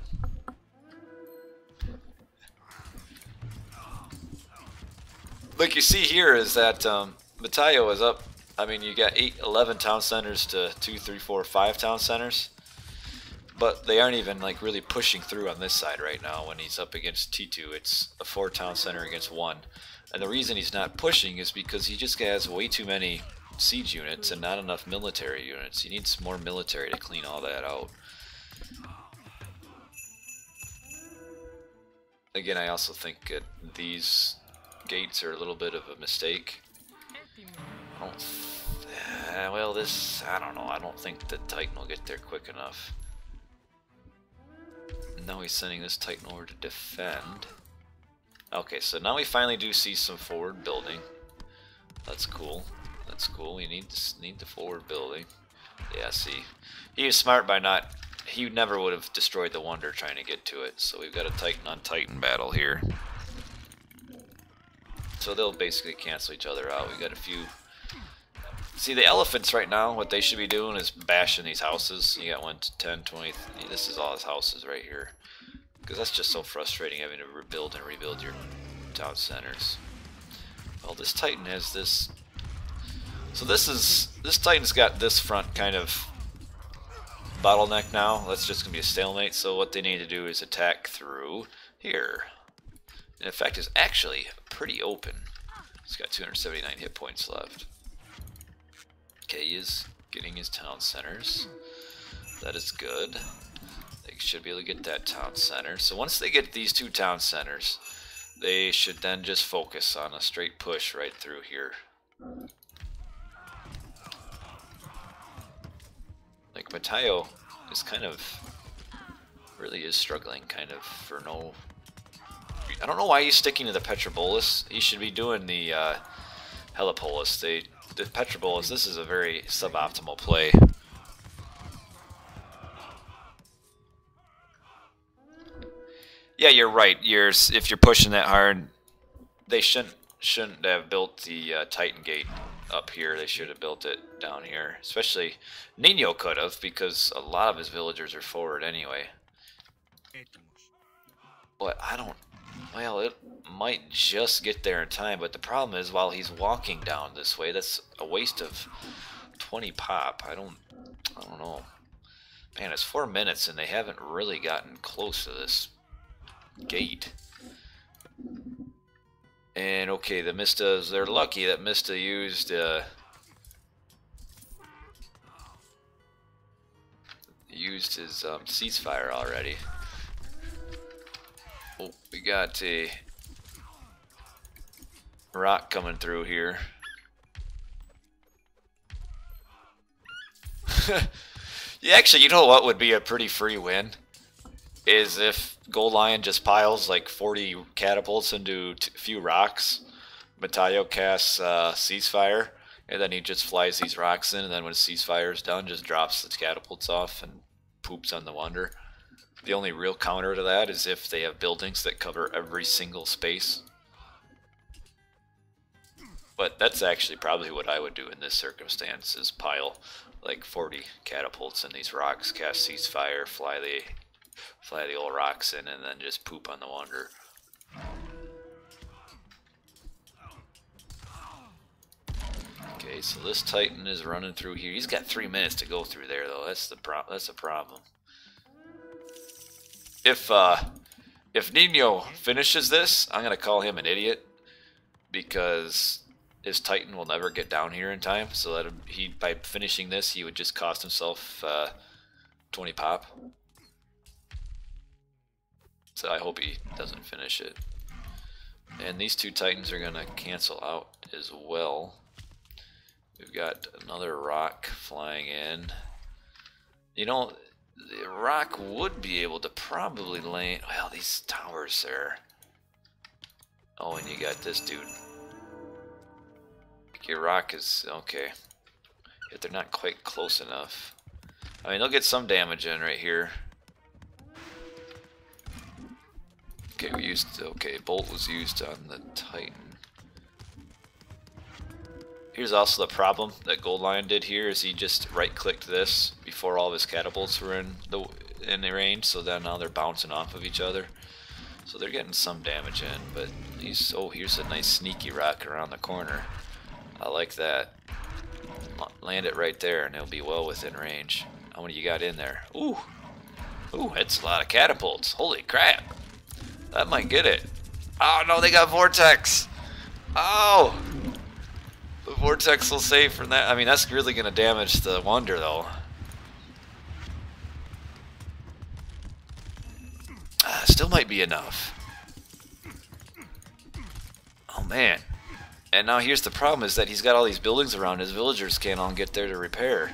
Like you see here is that Matteo is up. I mean, you got 11 town centers to 2, 3, 4, 5 town centers, but they aren't even like really pushing through on this side right now. When he's up against T2, it's a 4 town center against 1. And the reason he's not pushing is because he just has way too many siege units and not enough military units. He needs more military to clean all that out. Again, I also think that these gates are a little bit of a mistake. Well, I don't know. I don't think the Titan will get there quick enough. Now he's sending this Titan over to defend. Okay, so now we finally do see some forward building. That's cool. That's cool. We need the forward building. Yeah, see, he was smart by not. He never would have destroyed the wonder trying to get to it. So we've got a Titan on Titan battle here. So they'll basically cancel each other out. We got a few. See, the elephants right now, what they should be doing is bashing these houses. You got 1 to 10, 20. This is all his houses right here. Because that's just so frustrating having to rebuild and rebuild your town centers. Well, this Titan has this. So this Titan's got this front kind of bottleneck now. That's just going to be a stalemate. So what they need to do is attack through here. And in fact, it's actually pretty open. He's got 279 hit points left. Okay, he is getting his town centers. That is good. They should be able to get that town center. So once they get these 2 town centers, they should then just focus on a straight push right through here. Like Matteo is kind of, really is struggling kind of for no, I don't know why he's sticking to the Petropolis. He should be doing the Helipolis. the Petrobulus, this is a very suboptimal play. Yeah, you're right. If you're pushing that hard, they shouldn't have built the Titan Gate up here. They should have built it down here. Especially Nino could have, because a lot of his villagers are forward anyway. But I don't. Well, it might just get there in time. But the problem is, while he's walking down this way, that's a waste of 20 pop. I don't know. Man, it's 4 minutes and they haven't really gotten close to this gate. And okay, the Mistas, they're lucky that Mista used his ceasefire already. Oh, we got a rock coming through here. Yeah, actually, you know what would be a pretty free win? Is if Gold Lion just piles like 40 catapults into a few rocks. Matayo casts ceasefire, and then he just flies these rocks in, and then when ceasefire is done, just drops the catapults off and poops on the Wonder. The only real counter to that is if they have buildings that cover every single space. But that's actually probably what I would do in this circumstance, is pile like 40 catapults in these rocks, cast ceasefire, fly the old rocks in, and then just poop on the Wonder. Okay, so this Titan is running through here. He's got 3 minutes to go through there, though. That's a problem. If Nino finishes this, I'm gonna call him an idiot, because his Titan will never get down here in time. So that by finishing this, he would just cost himself 20 pop. So I hope he doesn't finish it. And these two Titans are gonna cancel out as well. We've got another rock flying in. You know, the rock would be able to probably land. Well, these towers there. Oh, and you got this dude. Your rock is okay. If they're not quite close enough. I mean, they'll get some damage in right here. Okay, Bolt was used on the Titan. Here's also the problem that Gold Lion did here, is he just right-clicked this before all of his catapults were in the range, so then now they're bouncing off of each other. So they're getting some damage in, but here's a nice sneaky rock around the corner. I like that. Land it right there and it'll be well within range. How many you got in there? Ooh, that's a lot of catapults. Holy crap. That might get it. Oh no, they got Vortex. Oh, the Vortex will save from that. I mean, that's really going to damage the Wonder though. Still might be enough. Oh man. And now here's the problem, is that he's got all these buildings around. His villagers can't all get there to repair.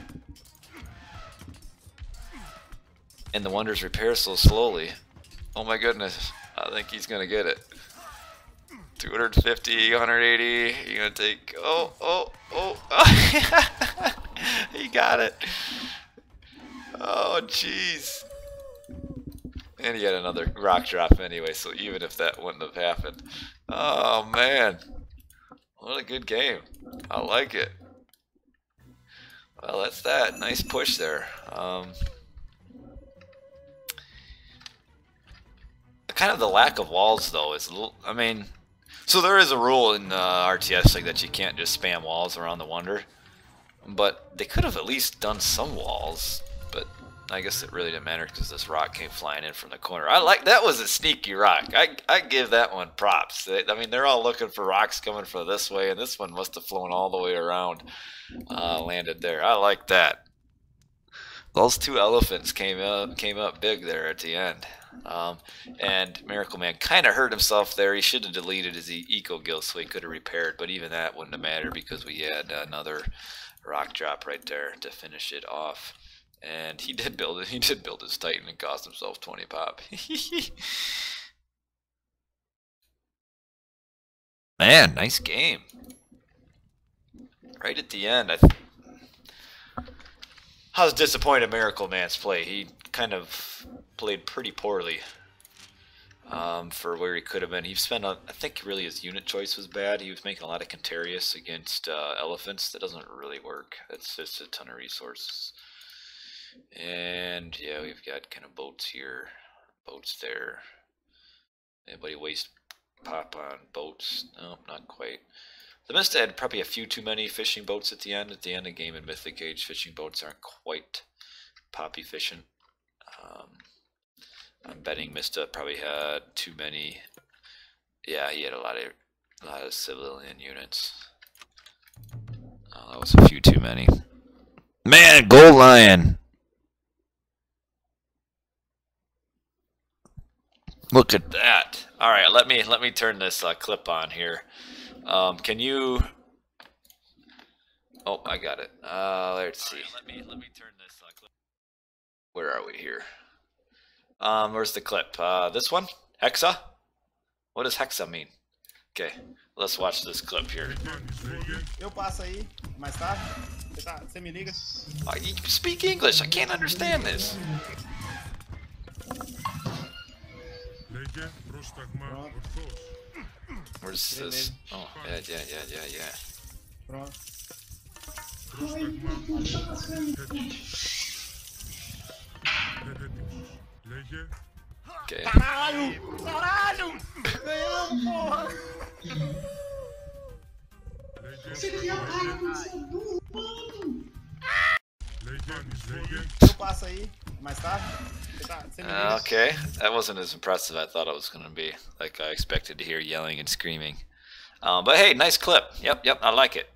And the Wonders repair so slowly. Oh my goodness. I think he's going to get it. 250, 180. You're going to take... Oh. He got it. Oh, jeez. And he had another rock drop anyway, so even if that wouldn't have happened. Oh, man. What a good game. I like it. Well, that's that. Nice push there. Kind of the lack of walls, though, is a little... I mean... So there is a rule in RTS like that you can't just spam walls around the Wonder. But they could have at least done some walls. But I guess it really didn't matter because this rock came flying in from the corner. That was a sneaky rock. I give that one props. I mean, they're all looking for rocks coming from this way, and this one must have flown all the way around, landed there. I like that. Those two elephants came up big there at the end. And Miracle Man kind of hurt himself there. He should have deleted his eco gill so he could have repaired, but even that wouldn't have mattered because we had another rock drop right there to finish it off. And he did build it. He did build his Titan and cost himself 20 pop. Man, nice game. right at the end, I was disappointed in Miracle Man's play. He kind of played pretty poorly for where he could have been. He spent, I think really his unit choice was bad. He was making a lot of Contarius against elephants. That doesn't really work. That's just a ton of resources. And yeah, we've got kind of boats here, boats there. Anybody waste pop on boats? No, not quite. The Mista had probably a few too many fishing boats at the end. At the end of the game in Mythic Age, fishing boats aren't quite pop efficient. I'm betting Mista probably had too many. Yeah, he had a lot of civilian units. Oh, that was a few too many. Man, Gold Lion! Look at that. All right, let me turn this clip on here. Can you? Oh, I got it. Let's see. Right, let me turn this clip. Where are we here? Where's the clip? This one? Hexa? What does Hexa mean? Okay, let's watch this clip here. Eu passo aí, mais tarde. Você me liga? You speak English. I can't understand this. Where's this? Oh, yeah. Pronto. Okay. Caralho! Caralho! Ganhamos, porra! Eu passo aí, mais tarde. Você me liga? Okay, that wasn't as impressive as I thought it was going to be. Like I expected to hear yelling and screaming. But hey, nice clip. Yep, I like it.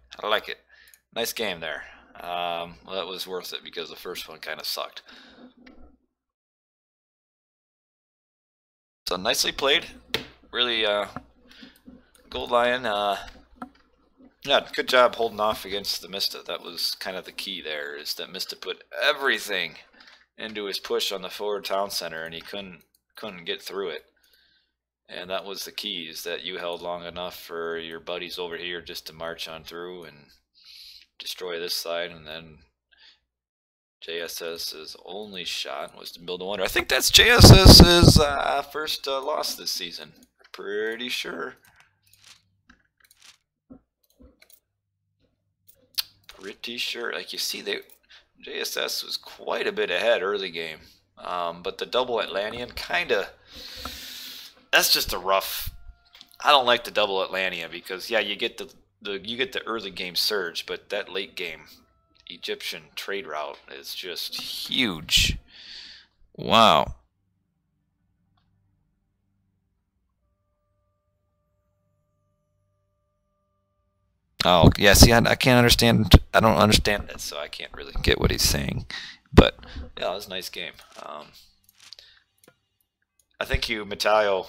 Nice game there. Well, that was worth it because the first one kind of sucked. So nicely played. Really, Gold Lion, yeah, good job holding off against the Mista. That was kind of the key there, is that Mista put everything into his push on the forward town center, and he couldn't get through it. And that was the key, is that you held long enough for your buddies over here just to march on through and destroy this side, and then JSS's only shot was to build a wonder. I think that's JSS's first loss this season. Pretty sure. Like you see, JSS was quite a bit ahead early game, but the double Atlantean that's just a rough. I don't like the double Atlantean because yeah, you get the early game surge, but that late game Egyptian trade route is just huge. Wow. Oh, yeah, see, I can't understand. I don't understand it, so I can't really get what he's saying. But, yeah, it was a nice game. I think you, Matteo,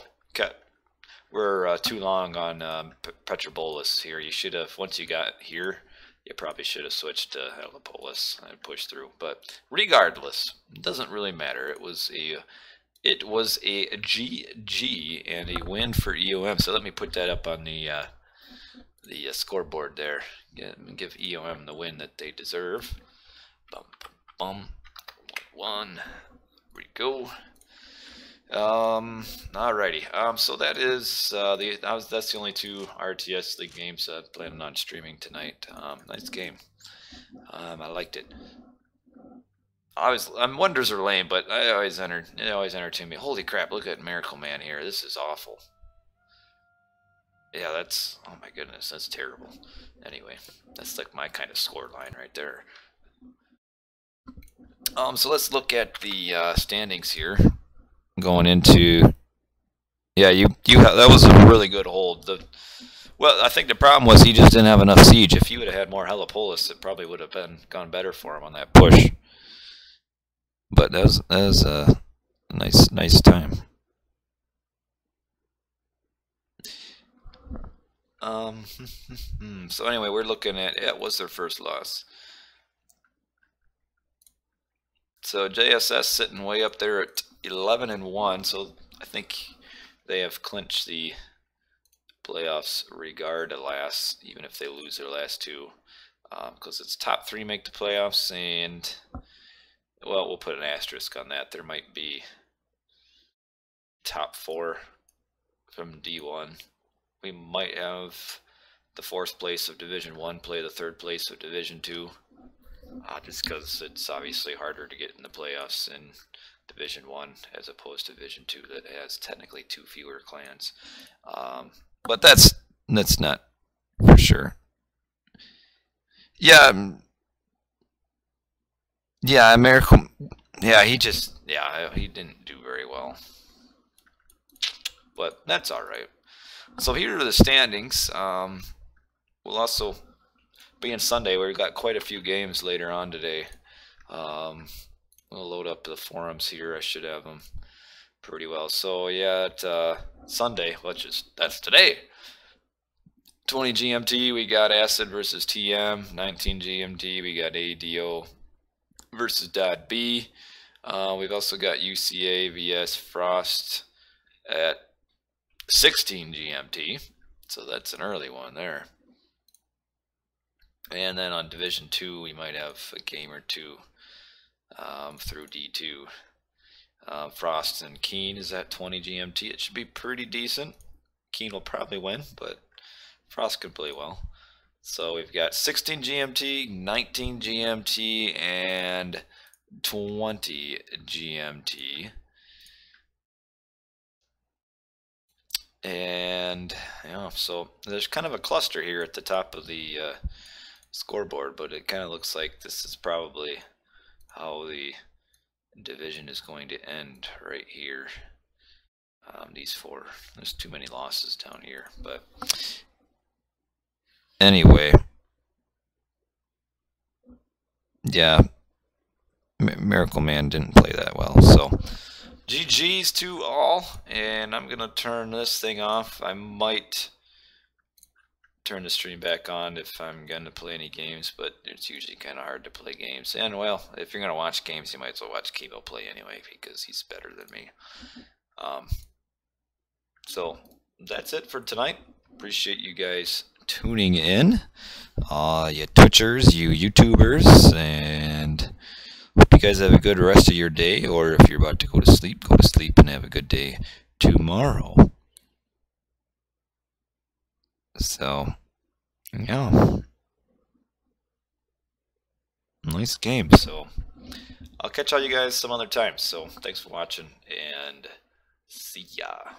we're too long on Petrobolus here. You should have, once you got here, you probably should have switched to Helipolis and pushed through. But regardless, it doesn't really matter. It was a GG and a win for EoM. So let me put that up on the scoreboard there. Give EoM the win that they deserve. Bum, bum, bum. 1. Here we go. Alrighty. So that is that's the only 2 RTS League games I'm planning on streaming tonight. Nice game. I liked it. Wonders are lame, but it always entertain me. Holy crap! Look at Miracle Man here. This is awful. Yeah, that's, oh my goodness, that's terrible. Anyway, that's like my kind of score line right there. So let's look at the standings here. Going into, yeah, that was a really good hold. Well, I think the problem was he just didn't have enough siege. If he would have had more Helipolis, it probably would have gone better for him on that push. But that was a nice time. So anyway, we're looking at, it was their first loss. So JSS sitting way up there at 11-1, so I think they have clinched the playoffs regardless, even if they lose their last 2. because it's top 3 make the playoffs, and well, we'll put an asterisk on that. There might be top 4 from D1. We might have the 4th place of Division 1 play the 3rd place of Division 2, just because it's obviously harder to get in the playoffs in Division 1 as opposed to Division 2 that has technically 2 fewer clans. But that's not for sure. Yeah, American. Yeah, he didn't do very well, but that's all right. So here are the standings. We'll also, being Sunday, we've got quite a few games later on today. We'll load up the forums here. I should have them pretty well. So yeah, Sunday, that's today. 20 GMT, we got Acid versus TM. 19 GMT, we got ADO versus .B. We've also got UCA vs Frost at 16 GMT, so that's an early one there. And then on Division 2, we might have a game or two through D2. Frost and Keen is at 20 GMT. It should be pretty decent. Keen will probably win, but Frost could play well. So we've got 16 GMT, 19 GMT, and 20 GMT. And yeah, so there's kind of a cluster here at the top of the scoreboard, but it kind of looks like this is probably how the division is going to end right here. These 4, there's too many losses down here, but anyway, yeah, Miracle Man didn't play that well, so GG's to all, and I'm gonna turn this thing off. I might turn the stream back on if I'm gonna play any games, but it's usually kind of hard to play games. And well, if you're gonna watch games, you might as well watch Chemo play anyway, because he's better than me. So that's it for tonight. Appreciate you guys tuning in, you Twitchers, you YouTubers, and hope you guys have a good rest of your day, or if you're about to go to sleep and have a good day tomorrow. So, yeah, nice game. So, I'll catch all you guys some other time. So, thanks for watching, and see ya.